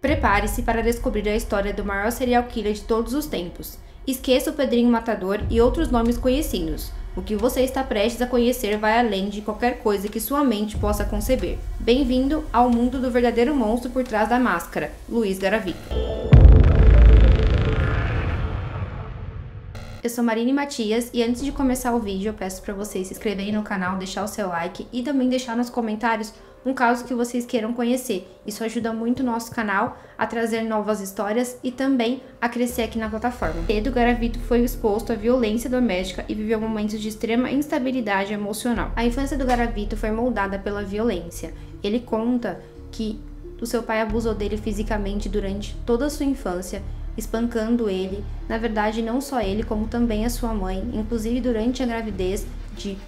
Prepare-se para descobrir a história do maior serial killer de todos os tempos. Esqueça o Pedrinho Matador e outros nomes conhecidos. O que você está prestes a conhecer vai além de qualquer coisa que sua mente possa conceber. Bem-vindo ao mundo do verdadeiro monstro por trás da máscara, Luiz Garavito. Eu sou Marine Matias e antes de começar o vídeo eu peço para vocês se inscreverem no canal, deixar o seu like e também deixar nos comentários um caso que vocês queiram conhecer. Isso ajuda muito o nosso canal a trazer novas histórias e também a crescer aqui na plataforma. Pedro Garavito foi exposto à violência doméstica e viveu momentos de extrema instabilidade emocional. A infância do Garavito foi moldada pela violência. Ele conta que o seu pai abusou dele fisicamente durante toda a sua infância, espancando ele, na verdade não só ele, como também a sua mãe, inclusive durante a gravidez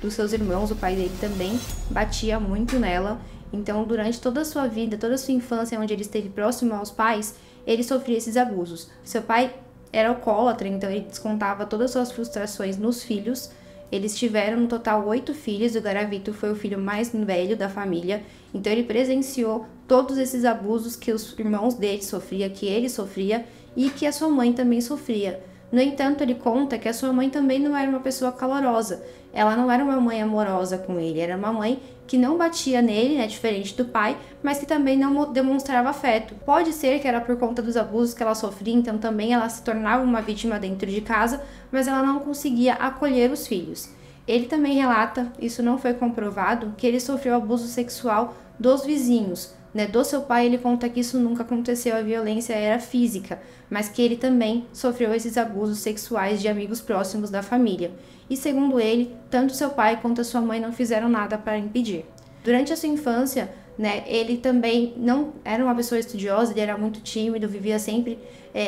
dos seus irmãos, o pai dele também batia muito nela. Então, durante toda a sua vida, toda a sua infância, onde ele esteve próximo aos pais, ele sofria esses abusos. Seu pai era alcoólatra, então ele descontava todas as suas frustrações nos filhos. Eles tiveram no total 8 filhos, o Garavito foi o filho mais velho da família, então ele presenciou todos esses abusos que os irmãos dele sofriam, que ele sofria e que a sua mãe também sofria. No entanto, ele conta que a sua mãe também não era uma pessoa calorosa, ela não era uma mãe amorosa com ele, era uma mãe que não batia nele, né, diferente do pai, mas que também não demonstrava afeto. Pode ser que era por conta dos abusos que ela sofria, então também ela se tornava uma vítima dentro de casa, mas ela não conseguia acolher os filhos. Ele também relata, isso não foi comprovado, que ele sofreu abuso sexual dos vizinhos, né? Do seu pai ele conta que isso nunca aconteceu, a violência era física, mas que ele também sofreu esses abusos sexuais de amigos próximos da família. E segundo ele, tanto seu pai quanto a sua mãe não fizeram nada para impedir. Durante a sua infância, né, ele também não era uma pessoa estudiosa, ele era muito tímido, vivia sempre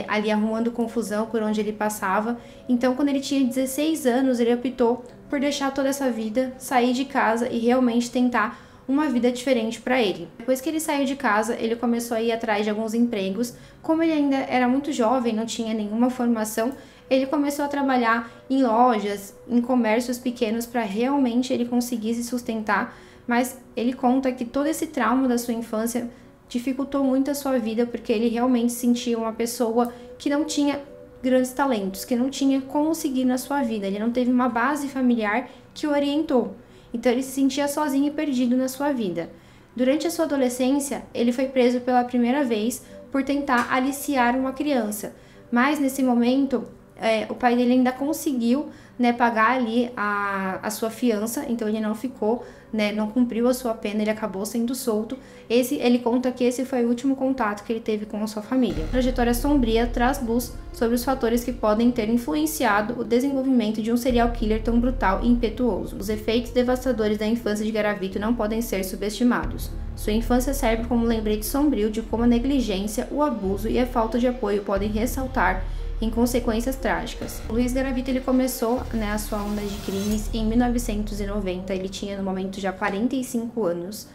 ali arrumando confusão por onde ele passava. Então, quando ele tinha 16 anos, ele optou por deixar toda essa vida, sair de casa e realmente tentar uma vida diferente para ele. Depois que ele saiu de casa, ele começou a ir atrás de alguns empregos. Como ele ainda era muito jovem, não tinha nenhuma formação, ele começou a trabalhar em lojas, em comércios pequenos para realmente ele conseguir se sustentar, mas ele conta que todo esse trauma da sua infância dificultou muito a sua vida, porque ele realmente se sentia uma pessoa que não tinha grandes talentos, que não tinha como seguir na sua vida, ele não teve uma base familiar que o orientou. Então ele se sentia sozinho e perdido na sua vida. Durante a sua adolescência, ele foi preso pela primeira vez por tentar aliciar uma criança. Mas nesse momento, o pai dele ainda conseguiu, né, pagar ali a sua fiança, então ele não ficou, né, não cumpriu a sua pena, ele acabou sendo solto. Ele conta que esse foi o último contato que ele teve com a sua família. A trajetória sombria traz luz sobre os fatores que podem ter influenciado o desenvolvimento de um serial killer tão brutal e impetuoso. Os efeitos devastadores da infância de Garavito não podem ser subestimados. Sua infância serve como um lembrete sombrio de como a negligência, o abuso e a falta de apoio podem ressaltar em consequências trágicas. O Luiz Garavito ele começou, né, a sua onda de crimes em 1990, ele tinha no momento já 45 anos.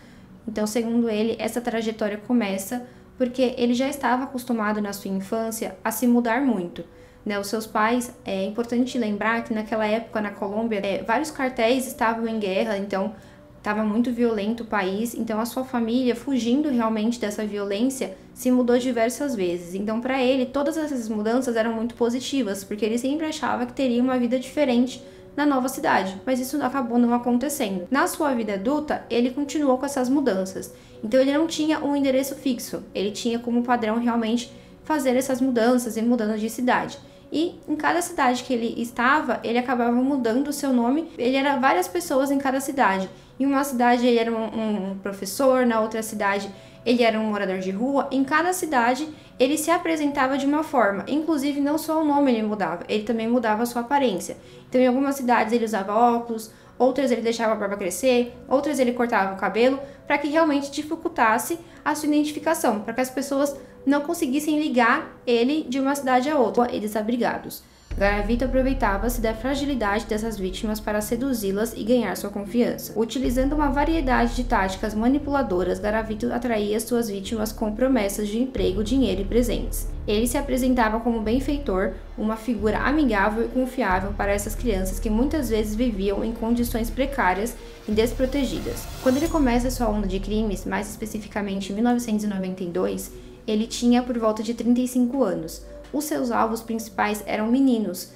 Então, segundo ele, essa trajetória começa porque ele já estava acostumado na sua infância a se mudar muito, né? Os seus pais, é importante lembrar que naquela época na Colômbia, vários cartéis estavam em guerra, então estava muito violento o país, então a sua família, fugindo realmente dessa violência, se mudou diversas vezes. Então, para ele, todas essas mudanças eram muito positivas, porque ele sempre achava que teria uma vida diferente na nova cidade, mas isso acabou não acontecendo. Na sua vida adulta, ele continuou com essas mudanças. Então, ele não tinha um endereço fixo, ele tinha como padrão realmente fazer essas mudanças e mudando de cidade. E em cada cidade que ele estava, ele acabava mudando o seu nome. Ele era várias pessoas em cada cidade. Em uma cidade ele era um professor, na outra cidade ele era um morador de rua. Em cada cidade ele se apresentava de uma forma. Inclusive não só o nome ele mudava, ele também mudava a sua aparência. Então em algumas cidades ele usava óculos, outras ele deixava a barba crescer, outras ele cortava o cabelo, para que realmente dificultasse a sua identificação, para que as pessoas não conseguissem ligar ele de uma cidade a outra, eles abrigados. Garavito aproveitava-se da fragilidade dessas vítimas para seduzi-las e ganhar sua confiança. Utilizando uma variedade de táticas manipuladoras, Garavito atraía suas vítimas com promessas de emprego, dinheiro e presentes. Ele se apresentava como benfeitor, uma figura amigável e confiável para essas crianças que muitas vezes viviam em condições precárias e desprotegidas. Quando ele começa sua onda de crimes, mais especificamente em 1992, ele tinha por volta de 35 anos. Os seus alvos principais eram meninos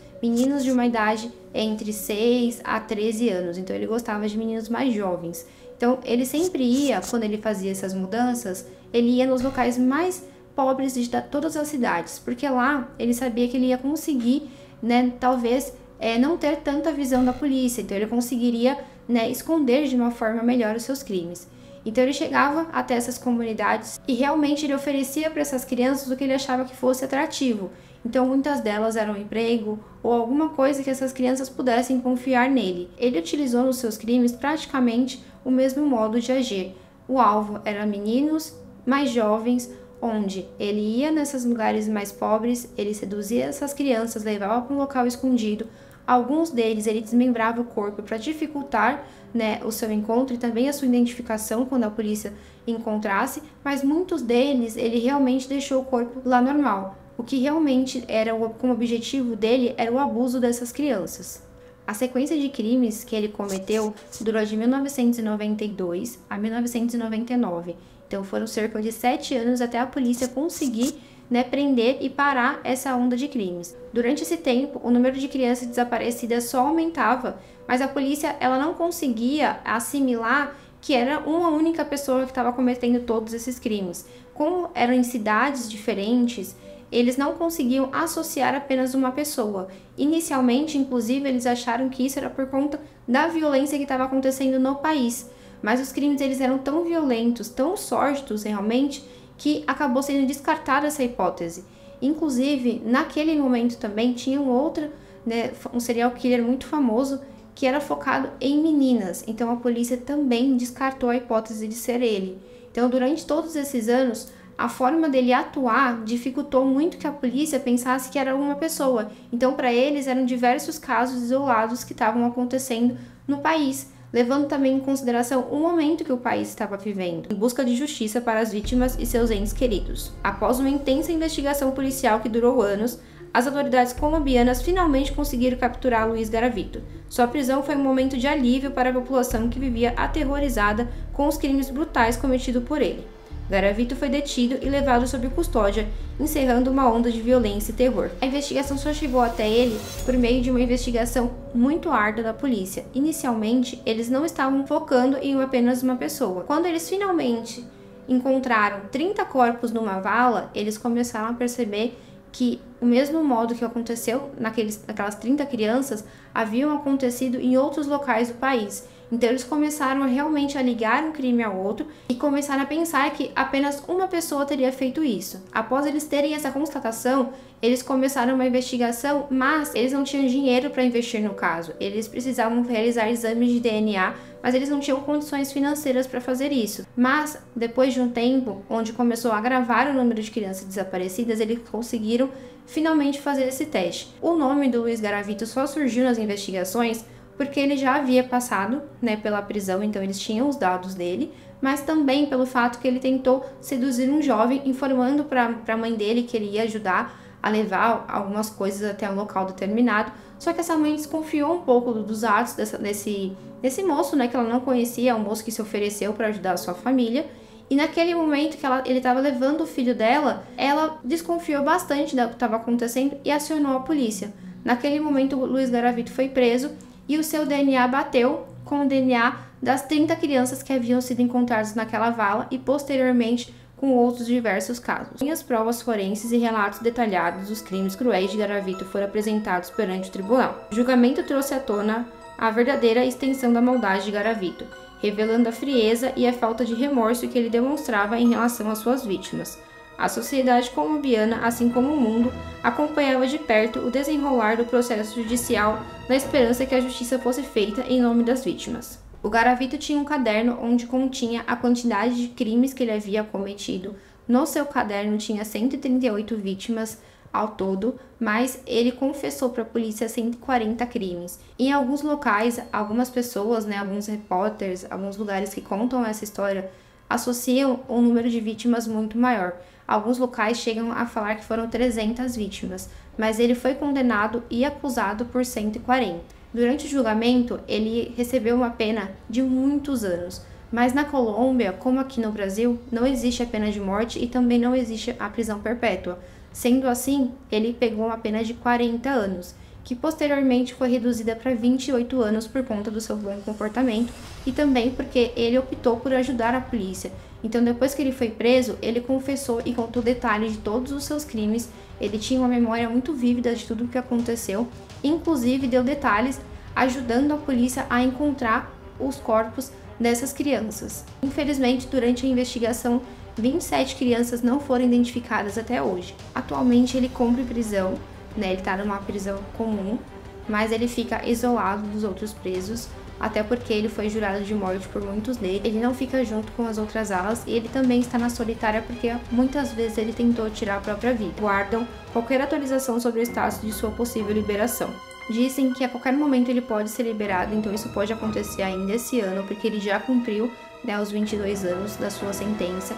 de uma idade entre 6 a 13 anos, então ele gostava de meninos mais jovens. Então ele sempre ia, quando ele fazia essas mudanças, ele ia nos locais mais pobres de todas as cidades, porque lá ele sabia que ele ia conseguir, né, talvez não ter tanta visão da polícia, então ele conseguiria, né, esconder de uma forma melhor os seus crimes. Então ele chegava até essas comunidades e realmente ele oferecia para essas crianças o que ele achava que fosse atrativo. Então muitas delas eram um emprego ou alguma coisa que essas crianças pudessem confiar nele. Ele utilizou nos seus crimes praticamente o mesmo modo de agir. O alvo era meninos mais jovens, onde ele ia nesses lugares mais pobres, ele seduzia essas crianças, levava para um local escondido. Alguns deles ele desmembrava o corpo para dificultar, né, o seu encontro e também a sua identificação quando a polícia encontrasse, mas muitos deles ele realmente deixou o corpo lá normal. O que realmente era como objetivo dele era o abuso dessas crianças. A sequência de crimes que ele cometeu durou de 1992 a 1999. Então foram cerca de 7 anos até a polícia conseguir, né, prender e parar essa onda de crimes. Durante esse tempo, o número de crianças desaparecidas só aumentava, mas a polícia ela não conseguia assimilar que era uma única pessoa que estava cometendo todos esses crimes. Como eram em cidades diferentes, eles não conseguiam associar apenas uma pessoa. Inicialmente, inclusive, eles acharam que isso era por conta da violência que estava acontecendo no país. Mas os crimes eles eram tão violentos, tão sórdidos realmente, que acabou sendo descartada essa hipótese. Inclusive, naquele momento também tinha um serial killer muito famoso que era focado em meninas. Então a polícia também descartou a hipótese de ser ele. Então durante todos esses anos, a forma dele atuar dificultou muito que a polícia pensasse que era uma pessoa. Então para eles eram diversos casos isolados que estavam acontecendo no país, levando também em consideração o momento que o país estava vivendo, em busca de justiça para as vítimas e seus entes queridos. Após uma intensa investigação policial que durou anos, as autoridades colombianas finalmente conseguiram capturar Luiz Garavito. Sua prisão foi um momento de alívio para a população que vivia aterrorizada com os crimes brutais cometidos por ele. Garavito foi detido e levado sob custódia, encerrando uma onda de violência e terror. A investigação só chegou até ele por meio de uma investigação muito árdua da polícia. Inicialmente, eles não estavam focando em apenas uma pessoa. Quando eles finalmente encontraram 30 corpos numa vala, eles começaram a perceber que o mesmo modo que aconteceu naquelas 30 crianças haviam acontecido em outros locais do país. Então eles começaram realmente a ligar um crime ao outro e começaram a pensar que apenas uma pessoa teria feito isso. Após eles terem essa constatação, eles começaram uma investigação, mas eles não tinham dinheiro para investir no caso. Eles precisavam realizar exames de DNA, mas eles não tinham condições financeiras para fazer isso. Mas depois de um tempo, onde começou a agravar o número de crianças desaparecidas, eles conseguiram finalmente fazer esse teste. O nome do Luiz Garavito só surgiu nas investigações porque ele já havia passado, né, pela prisão, então eles tinham os dados dele, mas também pelo fato que ele tentou seduzir um jovem, informando para a mãe dele que ele ia ajudar a levar algumas coisas até um local determinado. Só que essa mãe desconfiou um pouco dos atos desse moço, né, que ela não conhecia, um moço que se ofereceu para ajudar a sua família. E naquele momento que ele estava levando o filho dela, ela desconfiou bastante do que estava acontecendo e acionou a polícia. Naquele momento, o Luiz Garavito foi preso e o seu DNA bateu com o DNA das 30 crianças que haviam sido encontradas naquela vala e posteriormente com outros diversos casos. As provas forenses e relatos detalhados dos crimes cruéis de Garavito foram apresentados perante o tribunal. O julgamento trouxe à tona a verdadeira extensão da maldade de Garavito, revelando a frieza e a falta de remorso que ele demonstrava em relação às suas vítimas. A sociedade colombiana, assim como o mundo, acompanhava de perto o desenrolar do processo judicial na esperança que a justiça fosse feita em nome das vítimas. O Garavito tinha um caderno onde continha a quantidade de crimes que ele havia cometido. No seu caderno tinha 138 vítimas ao todo, mas ele confessou para a polícia 140 crimes. Em alguns locais, algumas pessoas, né, alguns repórteres, alguns lugares que contam essa história, associam um número de vítimas muito maior. Alguns locais chegam a falar que foram 300 vítimas, mas ele foi condenado e acusado por 140. Durante o julgamento, ele recebeu uma pena de muitos anos, Mas na Colômbia, como aqui no Brasil, não existe a pena de morte e também não existe a prisão perpétua. Sendo assim, ele pegou uma pena de 40 anos, que posteriormente foi reduzida para 28 anos por conta do seu bom comportamento e também porque ele optou por ajudar a polícia. Então, depois que ele foi preso, ele confessou e contou detalhes de todos os seus crimes. Ele tinha uma memória muito vívida de tudo o que aconteceu, inclusive deu detalhes ajudando a polícia a encontrar os corpos dessas crianças. Infelizmente, durante a investigação, 27 crianças não foram identificadas até hoje. Atualmente ele cumpre prisão, né? Ele está numa prisão comum, mas ele fica isolado dos outros presos, até porque ele foi jurado de morte por muitos deles. Ele não fica junto com as outras alas e ele também está na solitária porque muitas vezes ele tentou tirar a própria vida. Guardam qualquer atualização sobre o status de sua possível liberação. Dizem que a qualquer momento ele pode ser liberado, então isso pode acontecer ainda esse ano, porque ele já cumpriu, né, os 22 anos da sua sentença.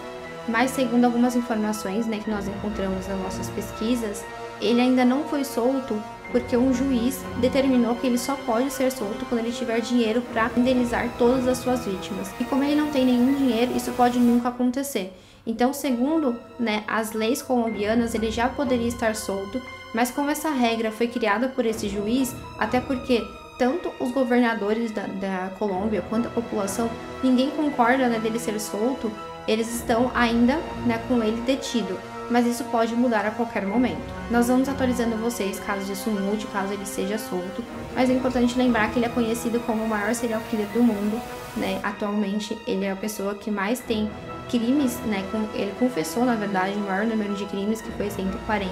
Mas segundo algumas informações, né, que nós encontramos nas nossas pesquisas, ele ainda não foi solto porque um juiz determinou que ele só pode ser solto quando ele tiver dinheiro para indenizar todas as suas vítimas. E como ele não tem nenhum dinheiro, isso pode nunca acontecer. Então, segundo, né, as leis colombianas, ele já poderia estar solto, mas como essa regra foi criada por esse juiz, até porque tanto os governadores da Colômbia quanto a população, ninguém concorda, né, dele ser solto, eles estão ainda, né, com ele detido. Mas isso pode mudar a qualquer momento. Nós vamos atualizando vocês caso isso mude, caso ele seja solto, mas é importante lembrar que ele é conhecido como o maior serial killer do mundo, né? Atualmente ele é a pessoa que mais tem crimes, né? Ele confessou, na verdade, o maior número de crimes, que foi 140,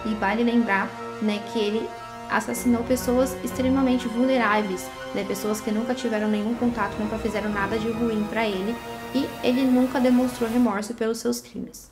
e vale lembrar, né, que ele assassinou pessoas extremamente vulneráveis, né? Pessoas que nunca tiveram nenhum contato, nunca fizeram nada de ruim para ele, e ele nunca demonstrou remorso pelos seus crimes.